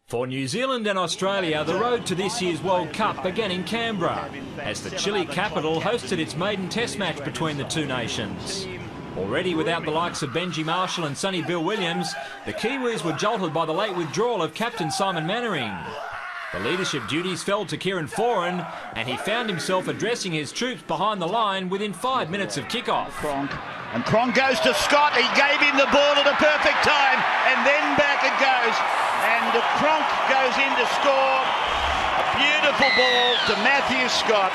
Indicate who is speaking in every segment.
Speaker 1: For New Zealand and Australia, the road to this year's World Cup began in Canberra, as the Chile capital hosted its maiden test match between the two nations. Already without the likes of Benji Marshall and Sonny Bill Williams, the Kiwis were jolted by the late withdrawal of captain Simon Mannering. The leadership duties fell to Kieran Foran, and he found himself addressing his troops behind the line within 5 minutes of kick-off.
Speaker 2: And Cronk goes to Scott. He gave him the ball at a perfect time, and then back it goes. And Cronk goes in to score. A beautiful ball to Matthew Scott.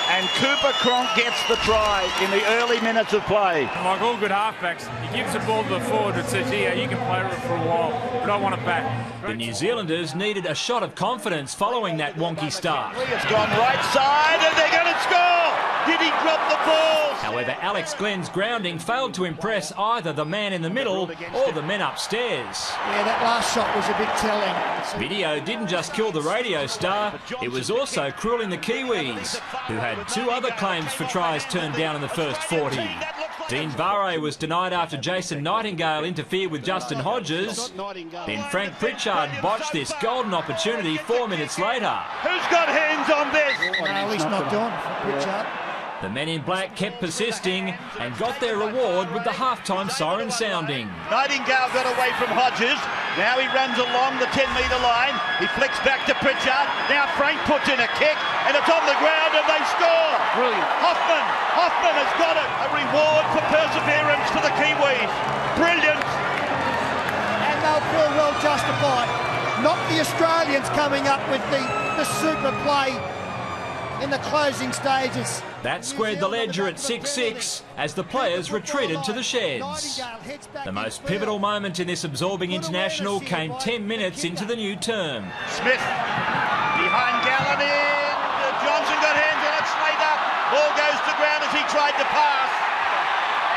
Speaker 2: And Cooper Cronk gets the try in the early minutes of play.
Speaker 3: Like all good halfbacks, he gives the ball to the forward and says, yeah, you can play with it for a while, but I want it back.
Speaker 1: The New Zealanders needed a shot of confidence following that wonky start.
Speaker 2: It's gone right side and they're going to score! Did he drop the ball?
Speaker 1: However, Alex Glenn's grounding failed to impress either the man in the middle or the men upstairs.
Speaker 4: Yeah, that last shot was a bit telling.
Speaker 1: Video didn't just kill the radio star, it was also cruelling the Kiwis, who had two other claims for tries turned down in the first 40. Dean Barre was denied after Jason Nightingale interfered with Justin Hodges. Then Frank Pritchard botched this golden opportunity 4 minutes later.
Speaker 2: Who's got hands on this?
Speaker 4: No, he's not done for Pritchard.
Speaker 1: The men in black kept persisting and got their reward with the halftime siren sounding.
Speaker 2: Nightingale got away from Hodges. Now he runs along the 10-metre line. He flicks back to Pritchard. Now Frank puts in a kick and it's on the ground and they score.
Speaker 3: Brilliant.
Speaker 2: Hoffman has got it. A reward for perseverance for the Kiwis. Brilliant.
Speaker 4: And they'll feel well justified. Not the Australians coming up with the super play in the closing stages.
Speaker 1: That squared the ledger at 6-6 as the players retreated to the sheds. The most pivotal moment in this absorbing international came 10 minutes into the new term.
Speaker 2: Smith behind Gallen in. Johnson got hands on it. Slater. Ball goes to ground as he tried to pass.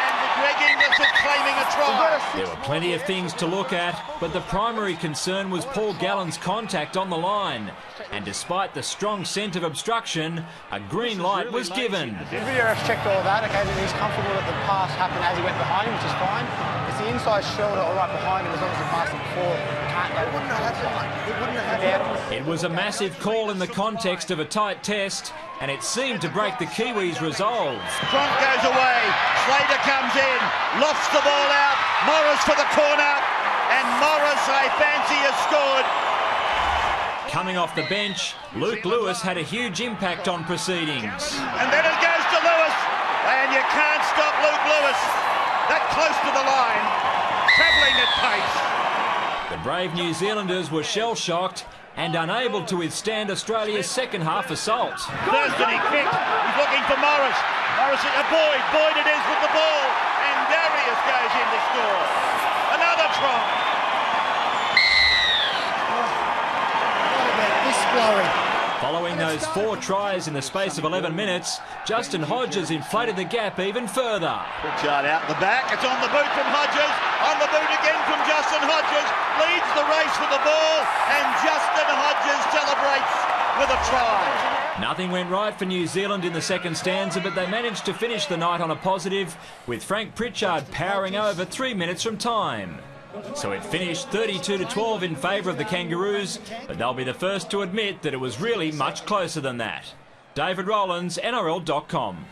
Speaker 2: And Greg Inglis is claiming a try.
Speaker 1: There were plenty of things to look at, but the primary concern was Paul Gallen's contact on the line. And despite the strong scent of obstruction, a green light was given.
Speaker 5: The video ref's checked all that, okay, that he's comfortable that the pass happened as he went behind him, which is fine. It's the inside shoulder or right behind him, as long as the pass is before, can't go. It wouldn't have happened. It wouldn't have happened.
Speaker 1: It was a massive call in the context of a tight test, and it seemed to break the Kiwis' resolve.
Speaker 2: Cronk goes away, Slater comes in, lofts the ball out, Morris for the corner, and Morris, I fancy, has scored.
Speaker 1: Coming off the bench, Luke Lewis had a huge impact on proceedings.
Speaker 2: And then it goes to Lewis, and you can't stop Luke Lewis. That close to the line, travelling at pace.
Speaker 1: The brave New Zealanders were shell-shocked and unable to withstand Australia's second half assault.
Speaker 2: Thurston, he kicked, he's looking for Morris. Morris, Boyd it is with the ball, and Darius goes in to score. Another try.
Speaker 1: Following those 4 tries in the space of 11 minutes, Justin Hodges inflated the gap even further.
Speaker 2: Pritchard out the back, it's on the boot from Hodges, on the boot again from Justin Hodges, leads the race for the ball, and Justin Hodges celebrates with a try.
Speaker 1: Nothing went right for New Zealand in the second stanza, but they managed to finish the night on a positive, with Frank Pritchard powering over 3 minutes from time. So it finished 32-12 in favour of the Kangaroos, but they'll be the first to admit that it was really much closer than that. David Rowlands, NRL.com.